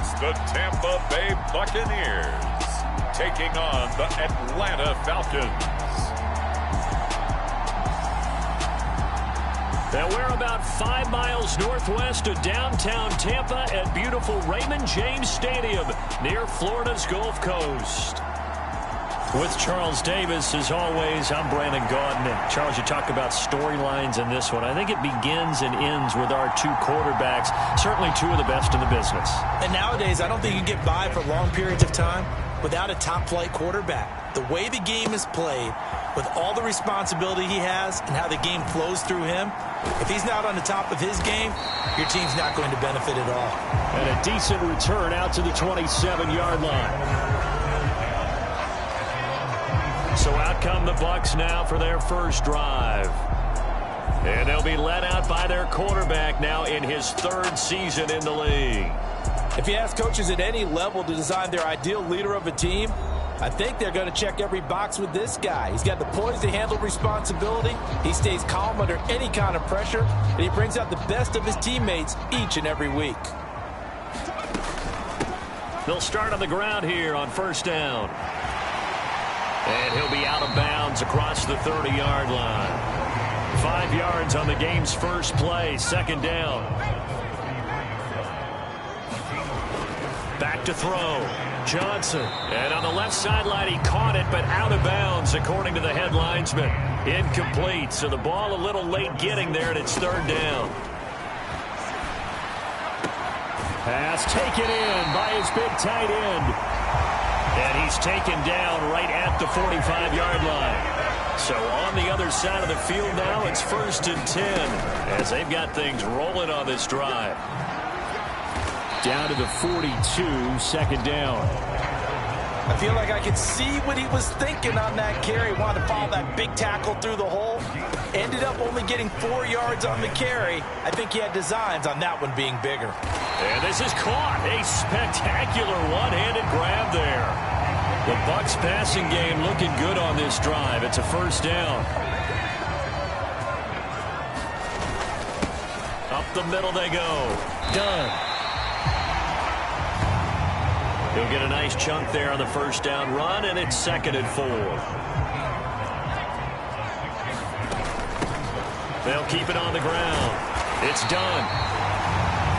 It's the Tampa Bay Buccaneers taking on the Atlanta Falcons. And we're about 5 miles northwest of downtown Tampa at beautiful Raymond James Stadium near Florida's Gulf Coast. With Charles Davis, as always, I'm Brandon Gaudin. And Charles, you talk about storylines in this one. I think it begins and ends with our two quarterbacks, certainly two of the best in the business. And nowadays, I don't think you can get by for long periods of time without a top-flight quarterback. The way the game is played, with all the responsibility he has and how the game flows through him, if he's not on the top of his game, your team's not going to benefit at all. And a decent return out to the 27-yard line. So out come the Bucs now for their first drive. And they'll be led out by their quarterback now in his third season in the league. If you ask coaches at any level to design their ideal leader of a team, I think they're going to check every box with this guy. He's got the poise to handle responsibility. He stays calm under any kind of pressure, and he brings out the best of his teammates each and every week. They'll start on the ground here on first down. And he'll be out of bounds across the 30-yard line. 5 yards on the game's first play, second down. Back to throw. Johnson. And on the left sideline, he caught it, but out of bounds, according to the head linesman. Incomplete, so the ball a little late getting there, and it's third down. Pass taken in by his big tight end. And he's taken down right at the 45-yard line. So on the other side of the field now, it's 1st and 10 as they've got things rolling on this drive. Down to the 42, second down. I feel like I could see what he was thinking on that carry. Wanted to follow that big tackle through the hole. Ended up only getting 4 yards on the carry. I think he had designs on that one being bigger. And this is caught. A spectacular one-handed grab there. The Bucs passing game looking good on this drive. It's a first down. Up the middle they go. Done. He'll get a nice chunk there on the first down run, and it's 2nd and 4. They'll keep it on the ground. It's done.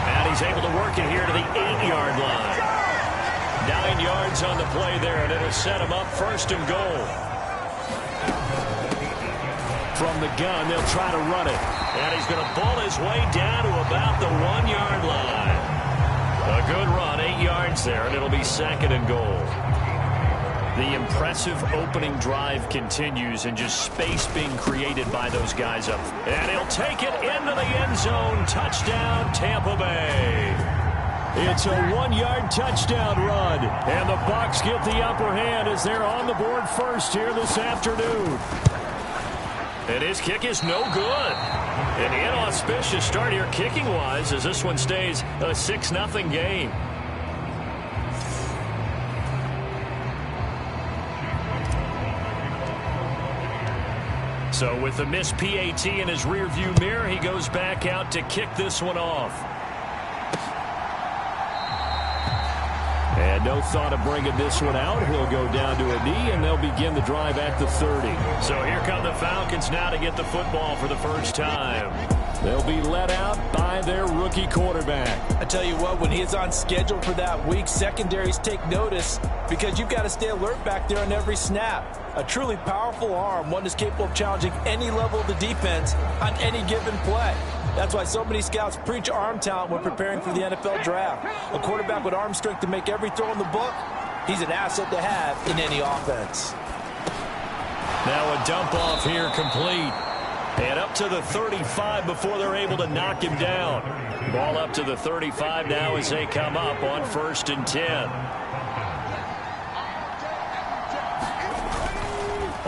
And he's able to work it here to the 8-yard line. 9 yards on the play there, and it'll set him up 1st and goal. From the gun, they'll try to run it. And he's going to bull his way down to about the 1-yard line. A good run, 8 yards there, and it'll be 2nd and goal. The impressive opening drive continues, and just space being created by those guys up. And he'll take it into the end zone. Touchdown, Tampa Bay. It's a 1-yard touchdown run, and the Bucs get the upper hand as they're on the board first here this afternoon. And his kick is no good. An inauspicious start here kicking-wise as this one stays a 6-0 game. So with the missed PAT in his rearview mirror, he goes back out to kick this one off. And no thought of bringing this one out. He'll go down to a knee, and they'll begin the drive at the 30. So here come the Falcons now to get the football for the first time. They'll be let out by their rookie quarterback. I tell you what, when he is on schedule for that week, secondaries take notice because you've got to stay alert back there on every snap. A truly powerful arm, one that's capable of challenging any level of the defense on any given play. That's why so many scouts preach arm talent when preparing for the NFL draft. A quarterback with arm strength to make every throw in the book, he's an asset to have in any offense. Now a dump off here complete. And up to the 35 before they're able to knock him down. Ball up to the 35 now as they come up on 1st and 10.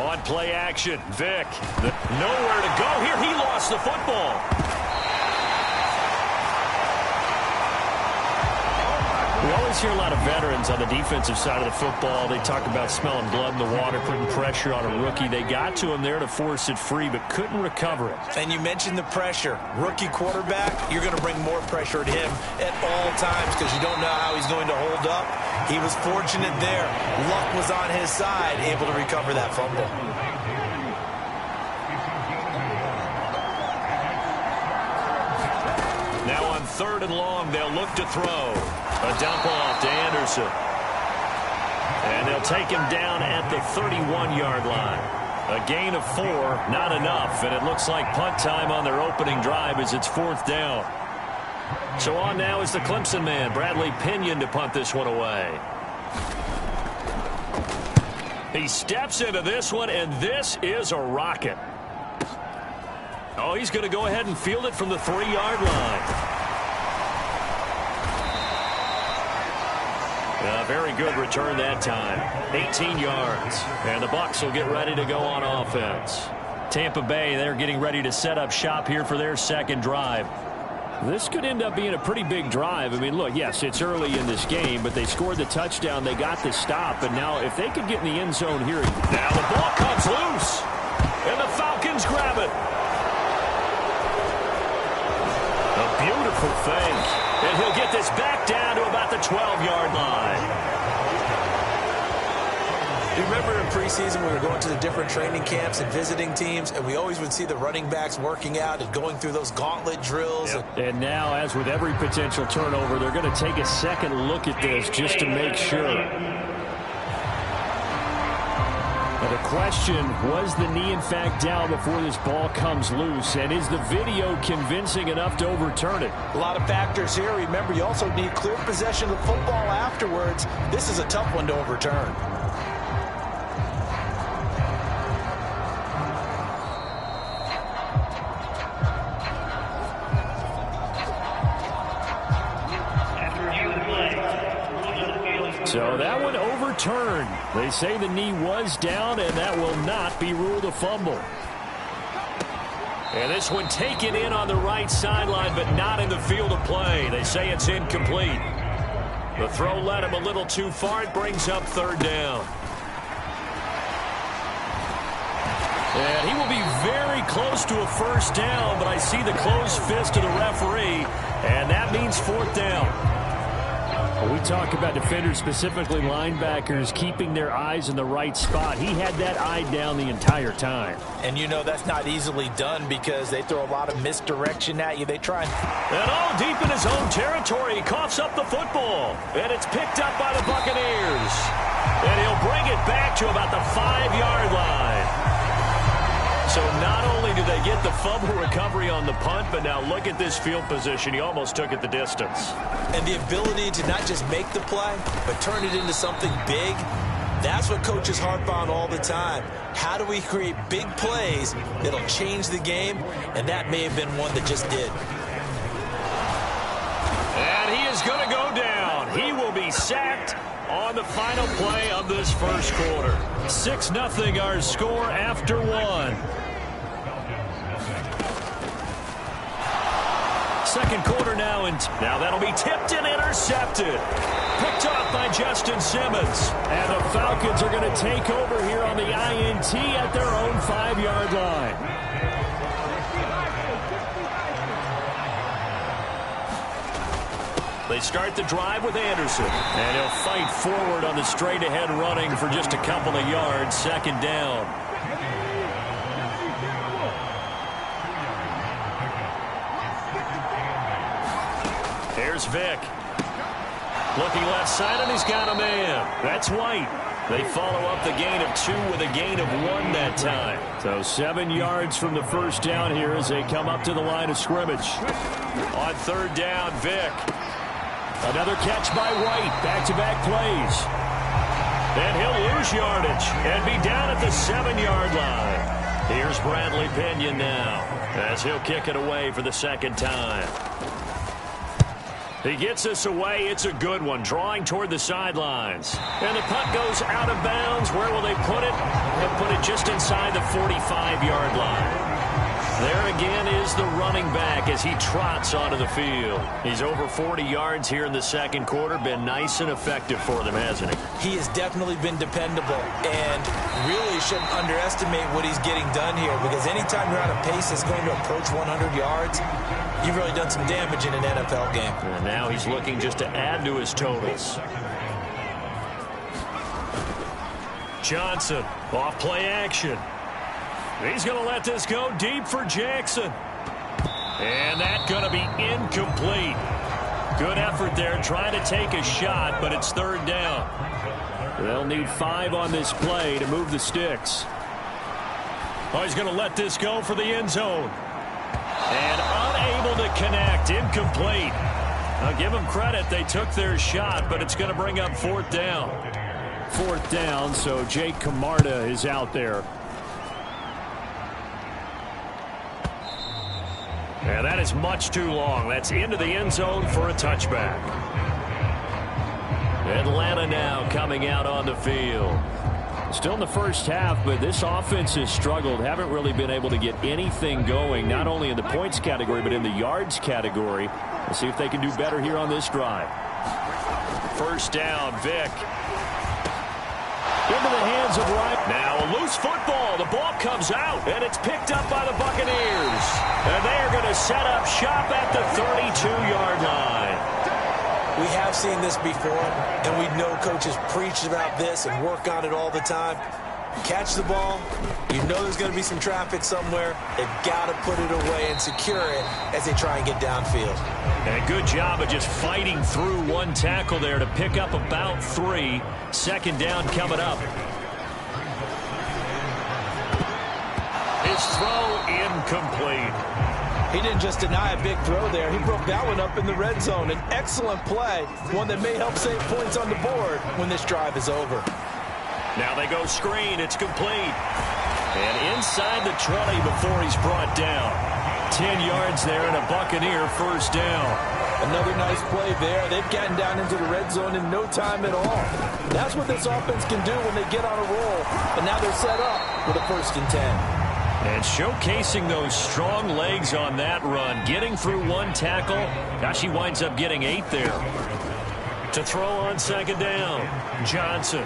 On play action, Vick. Nowhere to go here. He lost the football. We always always hear a lot of veterans on the defensive side of the football. They talk about smelling blood in the water, putting pressure on a rookie. They got to him there to force it free, but couldn't recover it. And you mentioned the pressure. Rookie quarterback, you're going to bring more pressure at him at all times because you don't know how he's going to hold up. He was fortunate there. Luck was on his side, able to recover that fumble. Now on 3rd and long, they'll look to throw. A dump off to Anderson. And they'll take him down at the 31-yard line. A gain of 4, not enough. And it looks like punt time on their opening drive as it's 4th down. So on now is the Clemson man, Bradley Pinion, to punt this one away. He steps into this one, and this is a rocket. Oh, he's going to go ahead and field it from the 3-yard line. A very good return that time. 18 yards. And the Bucs will get ready to go on offense. Tampa Bay, they're getting ready to set up shop here for their second drive. This could end up being a pretty big drive. I mean, look, yes, it's early in this game, but they scored the touchdown. They got the stop. And now if they could get in the end zone here. Now the ball comes loose. And the Falcons grab it. A beautiful fake. And he'll get this back down to about the 12-yard line. You remember in preseason we were going to the different training camps and visiting teams, and we always would see the running backs working out and going through those gauntlet drills. Yep. And now, as with every potential turnover, they're going to take a second look at this just to make sure. Now the question, was the knee in fact down before this ball comes loose? And is the video convincing enough to overturn it? A lot of factors here. Remember, you also need clear possession of the football afterwards. This is a tough one to overturn. So that one overturned. They say the knee was down, and that will not be ruled a fumble. And this one taken in on the right sideline, but not in the field of play. They say it's incomplete. The throw led him a little too far. It brings up 3rd down. And he will be very close to a 1st down, but I see the closed fist of the referee, and that means 4th down. We talk about defenders, specifically linebackers, keeping their eyes in the right spot. He had that eye down the entire time. And you know that's not easily done because they throw a lot of misdirection at you. They try and all deep in his own territory. He coughs up the football. And it's picked up by the Buccaneers. And he'll bring it back to about the 5-yard line. So not only do they get the fumble recovery on the punt, but now look at this field position. He almost took it the distance. And the ability to not just make the play, but turn it into something big, that's what coaches harp on all the time. How do we create big plays that'll change the game? And that may have been one that just did. And he is going to go down. He will be sacked on the final play of this first quarter. 6-0 our score after 1. Second quarter now, and now that'll be tipped and intercepted. Picked up by Justin Simmons. And the Falcons are going to take over here on the INT at their own 5-yard line. They start the drive with Anderson. And he'll fight forward on the straight-ahead running for just a couple of yards. 2nd down. Here's Vick. Looking left side, and he's got a man. That's White. They follow up the gain of 2 with a gain of 1 that time. So 7 yards from the 1st down here as they come up to the line of scrimmage. On 3rd down, Vick. Another catch by White. Back-to-back plays. And he'll lose yardage and be down at the 7-yard line. Here's Bradley Pinion now as he'll kick it away for the 2nd time. He gets this away. It's a good one. Drawing toward the sidelines. And the punt goes out of bounds. Where will they put it? They'll put it just inside the 45-yard line. There again is the running back as he trots onto the field. He's over 40 yards here in the second quarter. Been nice and effective for them, hasn't he? He has definitely been dependable, and really shouldn't underestimate what he's getting done here, because anytime you're on a pace that's going to approach 100 yards, you've really done some damage in an NFL game. And now he's looking just to add to his totals. Johnson, off play action. He's going to let this go deep for Jackson. And that's going to be incomplete. Good effort there trying to take a shot, but it's third down. They'll need 5 on this play to move the sticks. Oh, he's going to let this go for the end zone. And unable to connect, incomplete. I'll give them credit. They took their shot, but it's going to bring up fourth down. Fourth down, so Jake Camarda is out there. And that is much too long. That's into the end zone for a touchback. Atlanta now coming out on the field. Still in the first half, but this offense has struggled. Haven't really been able to get anything going, not only in the points category, but in the yards category. We'll see if they can do better here on this drive. First down, Vick. Into the hands of Ryan. Now a loose football. The ball comes out, and it's picked up by the Buccaneers. And they are going to set up shop at the 32-yard line. We have seen this before, and we know coaches preach about this and work on it all the time. Catch the ball. You know there's going to be some traffic somewhere. They've got to put it away and secure it as they try and get downfield. And a good job of just fighting through one tackle there to pick up about 3. Second down coming up. His throw incomplete. He didn't just deny a big throw there. He broke that one up in the red zone. An excellent play, one that may help save points on the board when this drive is over. Now they go screen. It's complete. And inside the 20 before he's brought down. 10 yards there and a Buccaneer first down. Another nice play there. They've gotten down into the red zone in no time at all. That's what this offense can do when they get on a roll. And now they're set up for the 1st and 10. And showcasing those strong legs on that run. Getting through one tackle. Gosh, he winds up getting 8 there. To throw on second down. Johnson.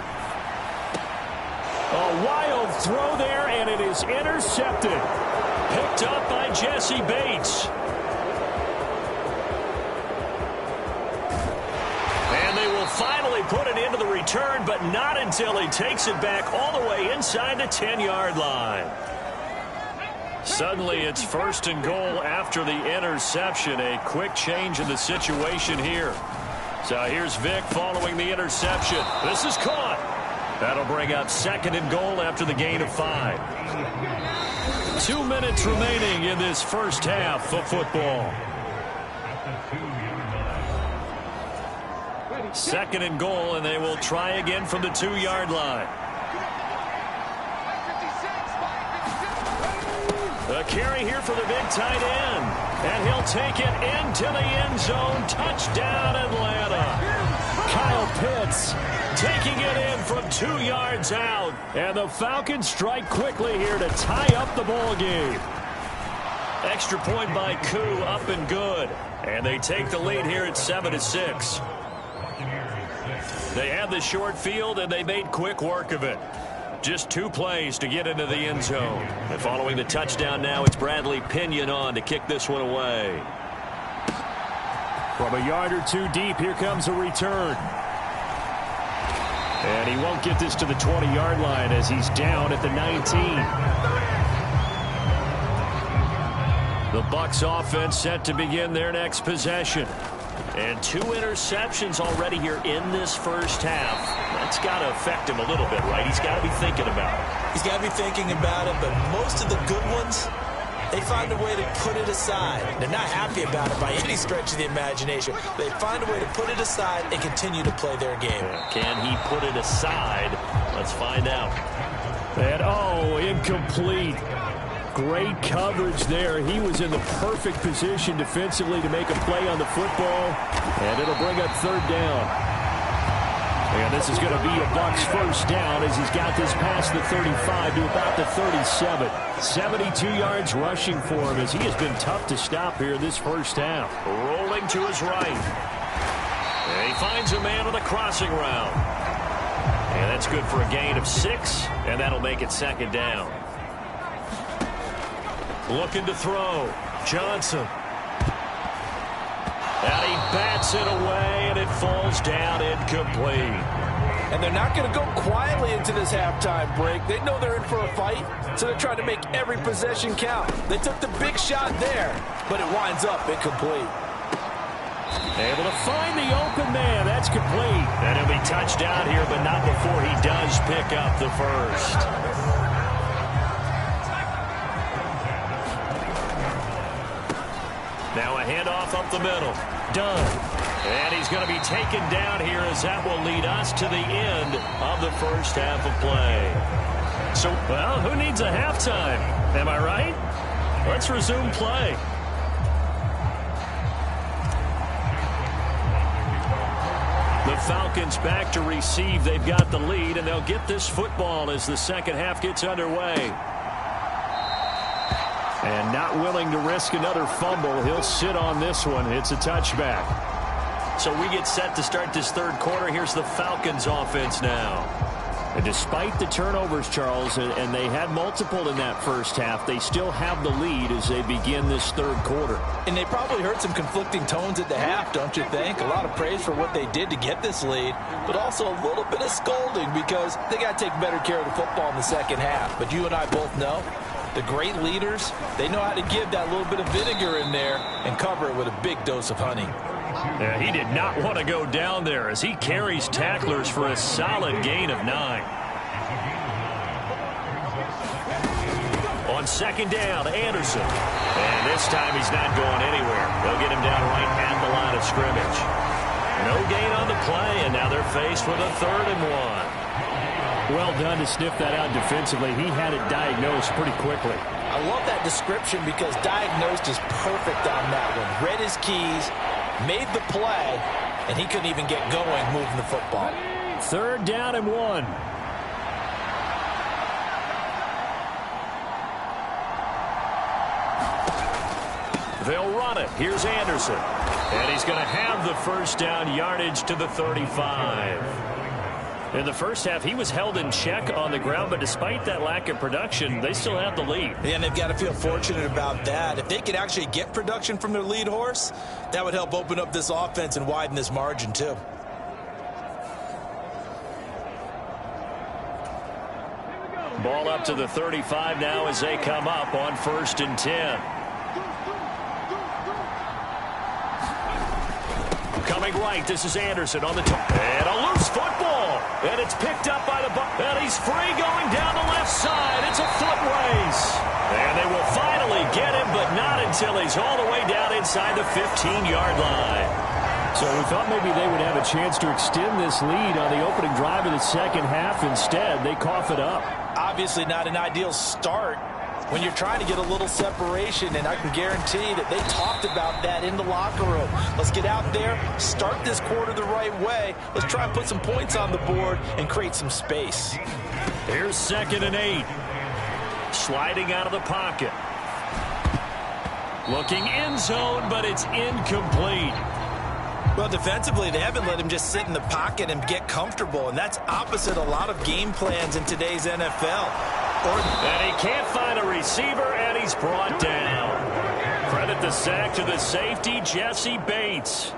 A wild throw there, and it is intercepted. Picked up by Jesse Bates. And they will finally put it into the return, but not until he takes it back all the way inside the 10-yard line. Suddenly it's 1st and goal after the interception. A quick change in the situation here. So here's Vick following the interception. This is caught. That'll bring up 2nd and goal after the gain of 5. 2 minutes remaining in this first half of football. 2nd and goal, and they will try again from the 2-yard line. A carry here for the big tight end. And he'll take it into the end zone. Touchdown, Atlanta. Kyle Pitts taking it in from 2 yards out. And the Falcons strike quickly here to tie up the ball game. Extra point by Koo, up and good. And they take the lead here at 7-6. They had the short field, and they made quick work of it. Just 2 plays to get into the end zone. And following the touchdown now, it's Bradley Pinion on to kick this one away. From a yard or 2 deep, here comes a return. And he won't get this to the 20-yard line as he's down at the 19. The Bucs offense set to begin their next possession. And 2 interceptions already here in this first half. That's got to affect him a little bit, right? He's got to be thinking about it. He's got to be thinking about it, but most of the good ones, they find a way to put it aside. They're not happy about it by any stretch of the imagination. They find a way to put it aside and continue to play their game. Can he put it aside? Let's find out. And, oh, incomplete. Great coverage there. He was in the perfect position defensively to make a play on the football, and it'll bring up 3rd down. And this is going to be a Bucs first down as he's got this past the 35 to about the 37. 72 yards rushing for him as he has been tough to stop here this first half. Rolling to his right. And he finds a man on the crossing route. And that's good for a gain of 6, and that'll make it second down. Looking to throw. Johnson. And he bats it away, and it falls down incomplete. And they're not going to go quietly into this halftime break. They know they're in for a fight, so they're trying to make every possession count. They took the big shot there, but it winds up incomplete. Able to find the open man. That's complete. And he'll be touched down here, but not before he does pick up the first. Now a handoff up the middle. Dunn. And he's going to be taken down here as that will lead us to the end of the first half of play. So, well, who needs a halftime? Am I right? Let's resume play. The Falcons back to receive. They've got the lead, and they'll get this football as the second half gets underway. And not willing to risk another fumble. He'll sit on this one. It's a touchback. So we get set to start this third quarter. Here's the Falcons offense now. And despite the turnovers, Charles, and they had multiple in that first half, they still have the lead as they begin this third quarter. And they probably heard some conflicting tones at the half, don't you think? A lot of praise for what they did to get this lead, but also a little bit of scolding because they got to take better care of the football in the second half. But you and I both know the great leaders, they know how to give that little bit of vinegar in there and cover it with a big dose of honey. Yeah, he did not want to go down there as he carries tacklers for a solid gain of 9. On second down, Anderson. And this time he's not going anywhere. They'll get him down right at the line of scrimmage. No gain on the play, and now they're faced with a 3rd and 1. Well done to sniff that out defensively. He had it diagnosed pretty quickly. I love that description because diagnosed is perfect on that one. Read his keys, made the play, and he couldn't even get going moving the football. 3rd down and 1. They'll run it. Here's Anderson. And he's going to have the first down yardage to the 35. In the first half, he was held in check on the ground, but despite that lack of production, they still have the lead. Yeah, and they've got to feel fortunate about that. If they could actually get production from their lead horse, that would help open up this offense and widen this margin, too. Ball up to the 35 now as they come up on 1st and 10. Coming right, this is Anderson on the top. And a loose football. And it's picked up by the Bucs. And he's free going down the left side. It's a foot race. And they will finally get him, but not until he's all the way down inside the 15-yard line. So we thought maybe they would have a chance to extend this lead on the opening drive of the second half. Instead, they cough it up. Obviously not an ideal start when you're trying to get a little separation, and I can guarantee that they talked about that in the locker room. Let's get out there, start this quarter the right way. Let's try and put some points on the board and create some space. Here's 2nd and 8. Sliding out of the pocket. Looking end zone, but it's incomplete. Well, defensively, they haven't let him just sit in the pocket and get comfortable, and that's opposite a lot of game plans in today's NFL. And he can't find a receiver, and he's brought down. Credit the sack to the safety, Jesse Bates.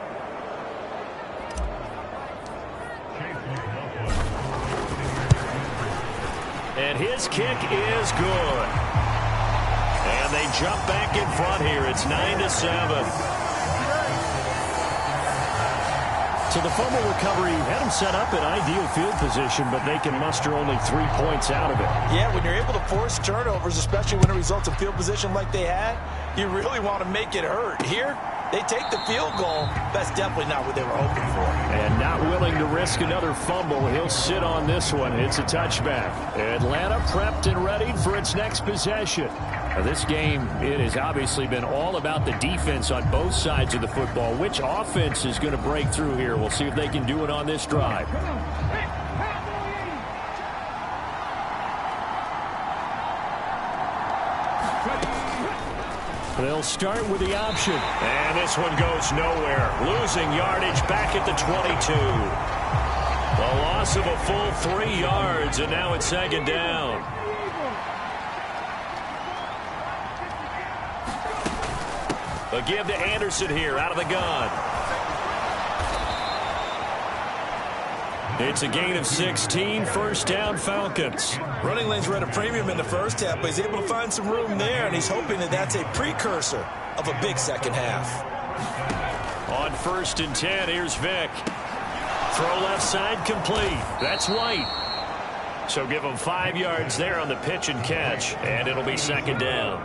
And his kick is good. And they jump back in front here. It's 9-7. So the fumble recovery had them set up in ideal field position, but they can muster only 3 points out of it. Yeah, when you're able to force turnovers, especially when it results in field position like they had, you really want to make it hurt. Here, they take the field goal. That's definitely not what they were hoping for. And not willing to risk another fumble. He'll sit on this one. It's a touchback. Atlanta prepped and ready for its next possession. Now, this game, it has obviously been all about the defense on both sides of the football. Which offense is going to break through here? We'll see if they can do it on this drive. They'll start with the option. And this one goes nowhere. Losing yardage back at the 22. A loss of a full 3 yards, and now it's second down. A give to Anderson here out of the gun. It's a gain of 16, first down Falcons. Running lanes were at a premium in the first half, but he's able to find some room there, and he's hoping that that's a precursor of a big second half. On 1st and 10, here's Vick. Throw left side complete. That's White. So give him 5 yards there on the pitch and catch, and it'll be second down.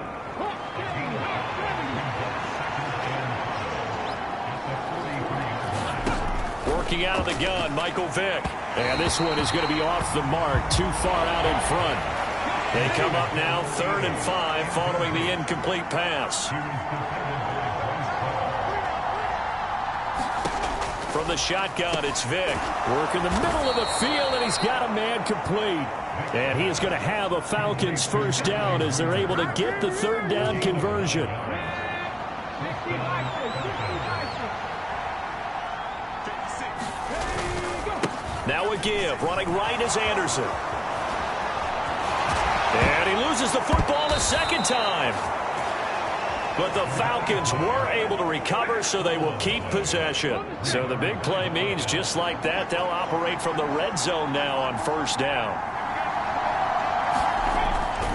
Working out of the gun, Michael Vick. And this one is going to be off the mark, too far out in front. They come up now 3rd and 5 following the incomplete pass. From the shotgun, it's Vick. Working the middle of the field, and he's got a man complete. And he is going to have a Falcons first down as they're able to get the 3rd down conversion. Now a give. Running right is Anderson. And he loses the football a second time. But the Falcons were able to recover, so they will keep possession. So the big play means just like that, they'll operate from the red zone now on first down.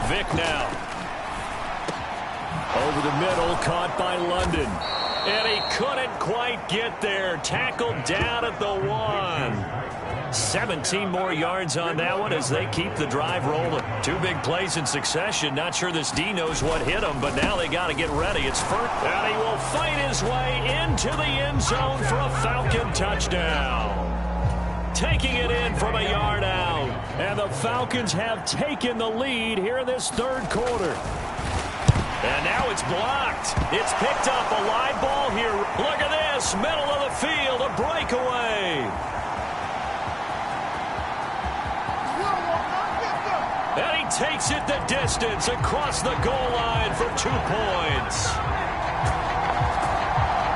Vick now. Over the middle, caught by London. And he couldn't quite get there. Tackled down at the 1. 17 more yards on that one as they keep the drive rolling. 2 big plays in succession. Not sure this D knows what hit him, but now they got to get ready. It's first, and he will fight his way into the end zone for a Falcon touchdown. Taking it in from a yard out. And the Falcons have taken the lead here in this 3rd quarter. And now it's blocked. It's picked up, a live ball here. Look at this, middle of the field, a breakaway. And he takes it the distance across the goal line for 2 points.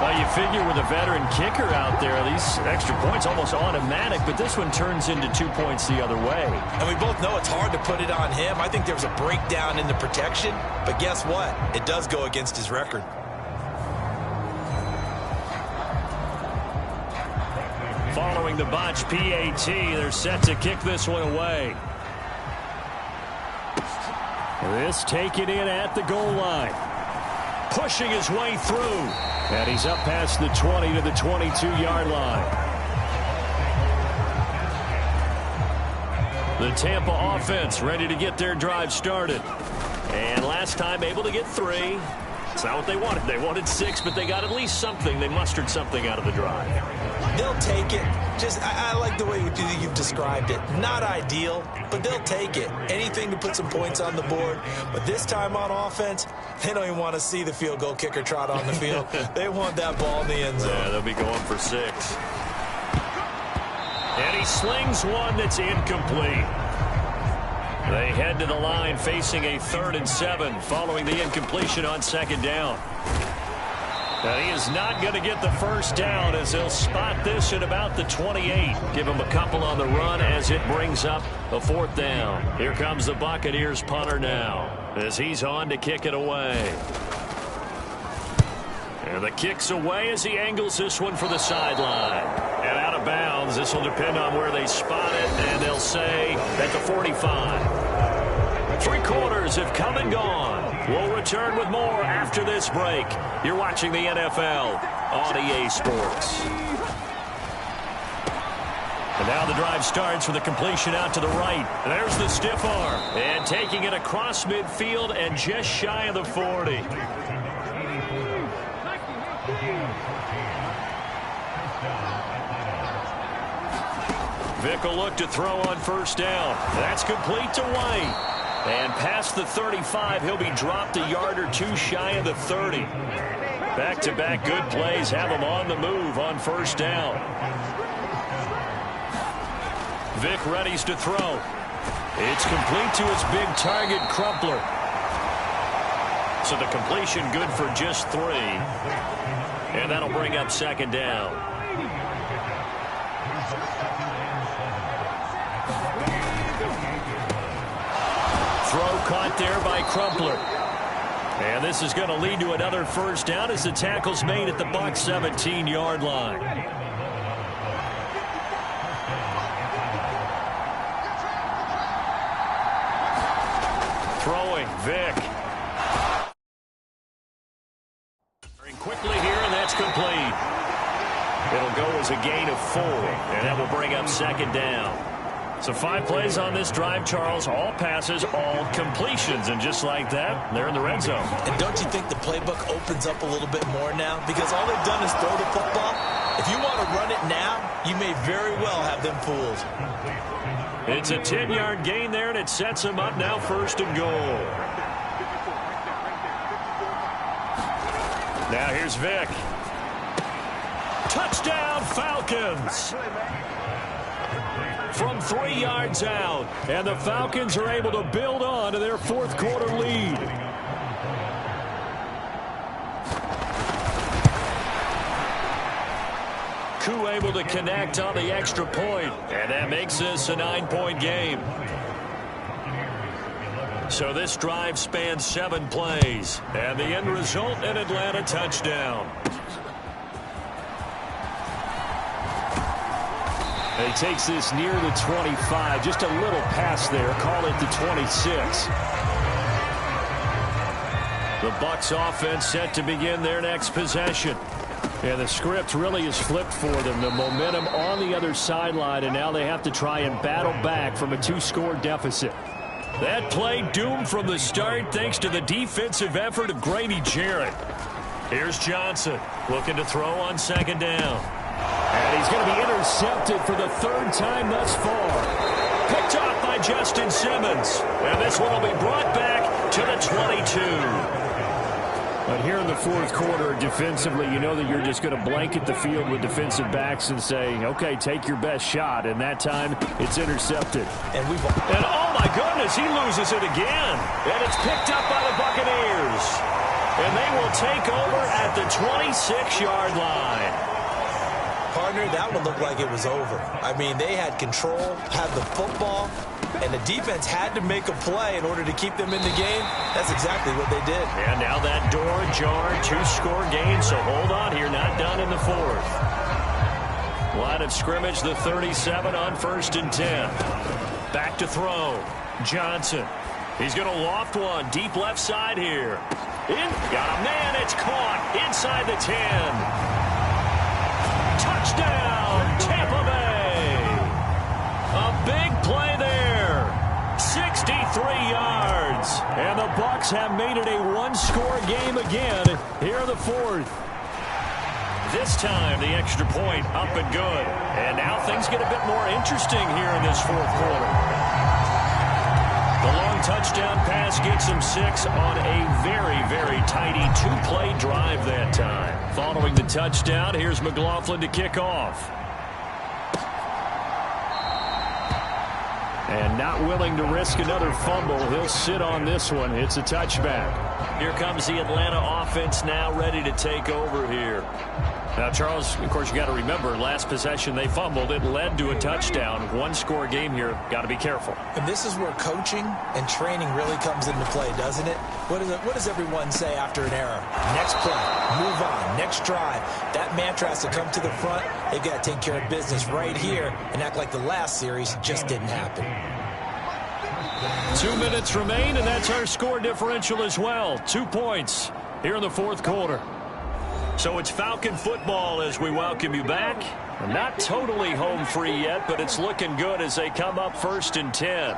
Well, you figure with a veteran kicker out there, these extra points almost automatic, but this one turns into 2 points the other way. And we both know it's hard to put it on him. I think there was a breakdown in the protection, but guess what? It does go against his record. Following the botch PAT, they're set to kick this one away. This taken in at the goal line. Pushing his way through. And he's up past the 20 to the 22-yard line. The Tampa offense ready to get their drive started. And last time able to get 3. It's not what they wanted. They wanted 6, but they got at least something. They mustered something out of the drive. They'll take it. I like the way you've described it. Not ideal, but they'll take it. Anything to put some points on the board. But this time on offense, they don't even want to see the field goal kicker trot on the field. They want that ball in the end zone. Yeah, they'll be going for 6. And he slings one that's incomplete. They head to the line facing a 3rd and 7 following the incompletion on 2nd down. And he is not going to get the first down as he'll spot this at about the 28. Give him a couple on the run as it brings up a 4th down. Here comes the Buccaneers punter now as he's on to kick it away. And the kick's away as he angles this one for the sideline. And out of bounds. This will depend on where they spot it, and they'll say at the 45. 3 quarters have come and gone. We'll return with more after this break. You're watching the NFL on EA Sports. And now the drive starts with a completion out to the right. And there's the stiff arm. And taking it across midfield and just shy of the 40. Vick will look to throw on first down. That's complete to White. And past the 35, he'll be dropped a yard or two shy of the 30. Back-to-back good plays have him on the move on first down. Vic readies to throw. It's complete to his big target, Crumpler. So the completion good for just 3. And that'll bring up second down. Throw caught there by Crumpler. And this is going to lead to another first down as the tackle's made at the Bucs 17-yard line. Throwing, Vic. Quickly here, and that's complete. It'll go as a gain of 4, and that will bring up second down. So 5 plays on this drive, Charles. All passes, all completions. And just like that, they're in the red zone. And don't you think the playbook opens up a little bit more now? Because all they've done is throw the football. If you want to run it now, you may very well have them fooled. It's a 10-yard gain there, and it sets them up now first and goal. Now here's Vic. Touchdown, Falcons! From 3 yards out, and the Falcons are able to build on to their fourth quarter lead. Koo able to connect on the extra point, and that makes this a 9-point game. So this drive spans 7 plays, and the end result, an Atlanta touchdown. He takes this near the 25, just a little pass there, call it the 26. The Bucs offense set to begin their next possession. And the script really is flipped for them. The momentum on the other sideline, and now they have to try and battle back from a 2-score deficit. That play doomed from the start thanks to the defensive effort of Grady Jarrett. Here's Johnson looking to throw on second down. And he's going to be intercepted for the 3rd time thus far. Picked off by Justin Simmons. And this one will be brought back to the 22. But here in the fourth quarter, defensively, you know that you're just going to blanket the field with defensive backs and say, okay, take your best shot. And that time, it's intercepted. And oh, my goodness, he loses it again. And it's picked up by the Buccaneers. And they will take over at the 26-yard line. Partner, that one looked like it was over. I mean, they had control, had the football, and the defense had to make a play in order to keep them in the game. That's exactly what they did. And now that door ajar, 2-score game, so hold on here, not done in the 4th. Line of scrimmage, the 37 on 1st and 10. Back to throw. Johnson. He's going to loft one, deep left side here. Got a man, it's caught inside the 10. Touchdown, Tampa Bay. A big play there. 63 yards. And the Bucs have made it a 1-score game again here in the 4th. This time, the extra point up and good. And now things get a bit more interesting here in this 4th quarter. The long touchdown pass gets him 6 on a very, very tidy 2-play drive that time. Following the touchdown, here's McLaughlin to kick off. And not willing to risk another fumble, he'll sit on this one. It's a touchback. Here comes the Atlanta offense now ready to take over here. Now, Charles, of course, you got to remember, last possession they fumbled. It led to a touchdown. 1-score game here. Got to be careful. And this is where coaching and training really comes into play, doesn't it? What does everyone say after an error? Next play, move on, next drive. That mantra has to come to the front. They've got to take care of business right here and act like the last series just didn't happen. 2 minutes remain, and that's our score differential as well. 2 points here in the 4th quarter. So it's Falcon football as we welcome you back. Not totally home free yet, but it's looking good as they come up 1st and 10.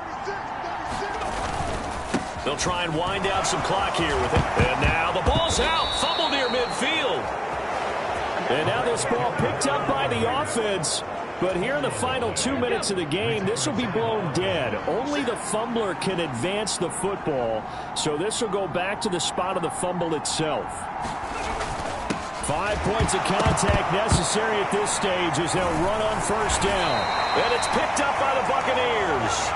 They'll try and wind down some clock here with it. And now the ball's out. Fumble near midfield. And now this ball picked up by the offense. But here in the final 2 minutes of the game, this will be blown dead. Only the fumbler can advance the football. So this will go back to the spot of the fumble itself. 5 points of contact necessary at this stage as they'll run on first down. And it's picked up by the Buccaneers.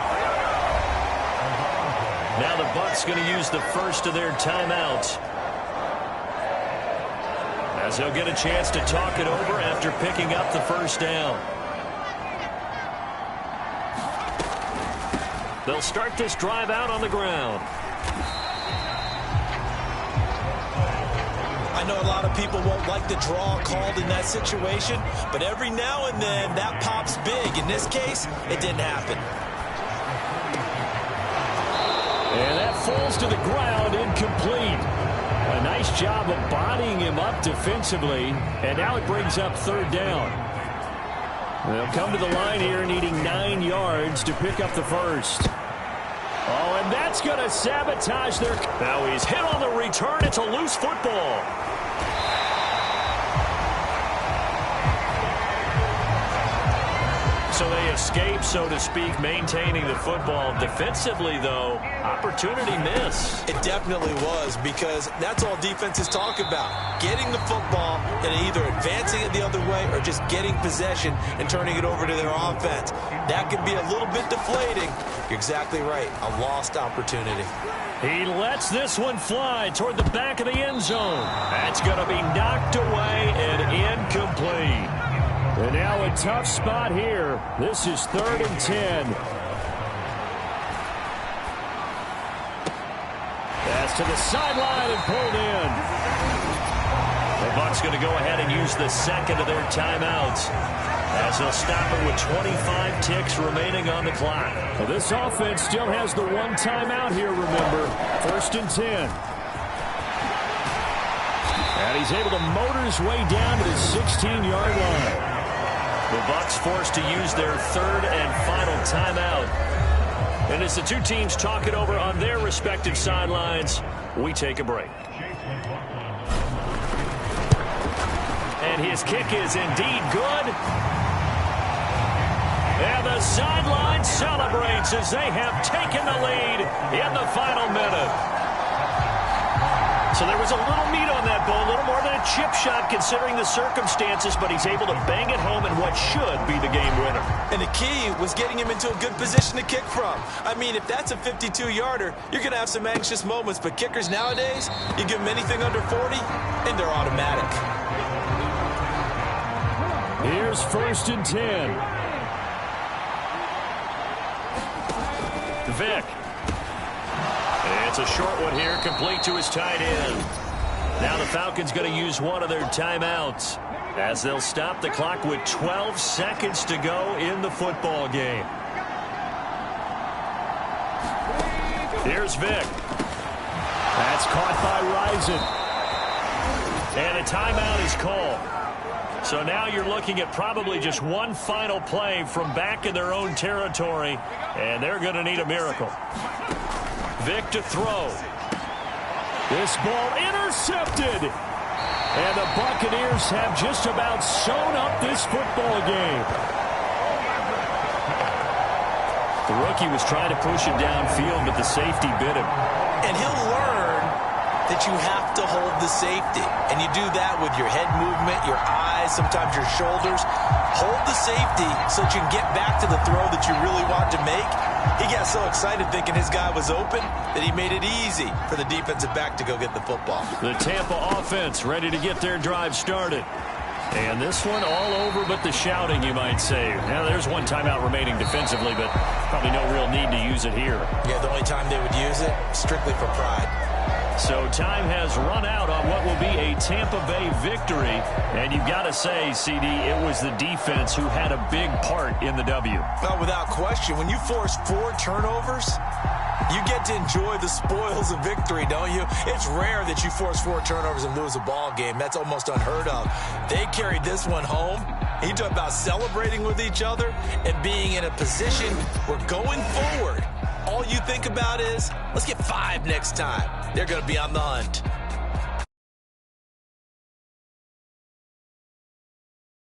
Now the Bucs going to use the first of their timeouts, as they'll get a chance to talk it over after picking up the first down. They'll start this drive out on the ground. I know a lot of people won't like the draw called in that situation, but every now and then that pops big. In this case, it didn't happen. And that falls to the ground, incomplete. A nice job of bodying him up defensively, and now it brings up third down. They'll come to the line here needing 9 yards to pick up the first. Oh, and that's going to sabotage their... Now he's hit on the return. It's a loose football. So they escape, so to speak, maintaining the football. Defensively, though, opportunity miss. It definitely was, because that's all defenses talk about. Getting the football and either advancing it the other way or just getting possession and turning it over to their offense. That can be a little bit deflating. You're exactly right. A lost opportunity. He lets this one fly toward the back of the end zone. That's going to be knocked away and incomplete. And now a tough spot here. This is 3rd and 10. Pass to the sideline and pulled in. The Bucs going to go ahead and use the second of their timeouts, as they'll stop it with 25 ticks remaining on the clock. Well, this offense still has the one timeout here, remember. 1st and 10. And he's able to motor his way down to the 16-yard line. The Bucs forced to use their 3rd and final timeout. And as the two teams talk it over on their respective sidelines, we take a break. And his kick is indeed good. And the sideline celebrates as they have taken the lead in the final minute. So there was a little meat on that ball, a little more than a chip shot considering the circumstances, but he's able to bang it home in what should be the game winner. And the key was getting him into a good position to kick from. I mean, if that's a 52-yarder, you're going to have some anxious moments, but kickers nowadays, you give them anything under 40, and they're automatic. Here's 1st and 10. Vick. It's a short one here, complete to his tight end. Now the Falcons going to use one of their timeouts, as they'll stop the clock with 12 seconds to go in the football game. Here's Vick. That's caught by Rison. And a timeout is called. So now you're looking at probably just one final play from back in their own territory, and they're going to need a miracle. Vick to throw. This ball intercepted. And the Buccaneers have just about sewn up this football game. The rookie was trying to push it downfield, but the safety bit him. And he'll learn that you have to hold the safety. And you do that with your head movement, your eyes, sometimes your shoulders. Hold the safety so that you can get back to the throw that you really want to make. He got so excited thinking his guy was open that he made it easy for the defensive back to go get the football. The Tampa offense ready to get their drive started. And this one all over but the shouting, you might say. Now, there's one timeout remaining defensively, but probably no real need to use it here. Yeah, the only time they would use it, strictly for pride. So time has run out on what will be a Tampa Bay victory. And you've got to say, CD, it was the defense who had a big part in the W. Well, without question, when you force 4 turnovers, you get to enjoy the spoils of victory, don't you? It's rare that you force 4 turnovers and lose a ball game. That's almost unheard of. They carried this one home. He talked about celebrating with each other and being in a position where going forward, all you think about is, let's get 5 next time. They're going to be on the hunt.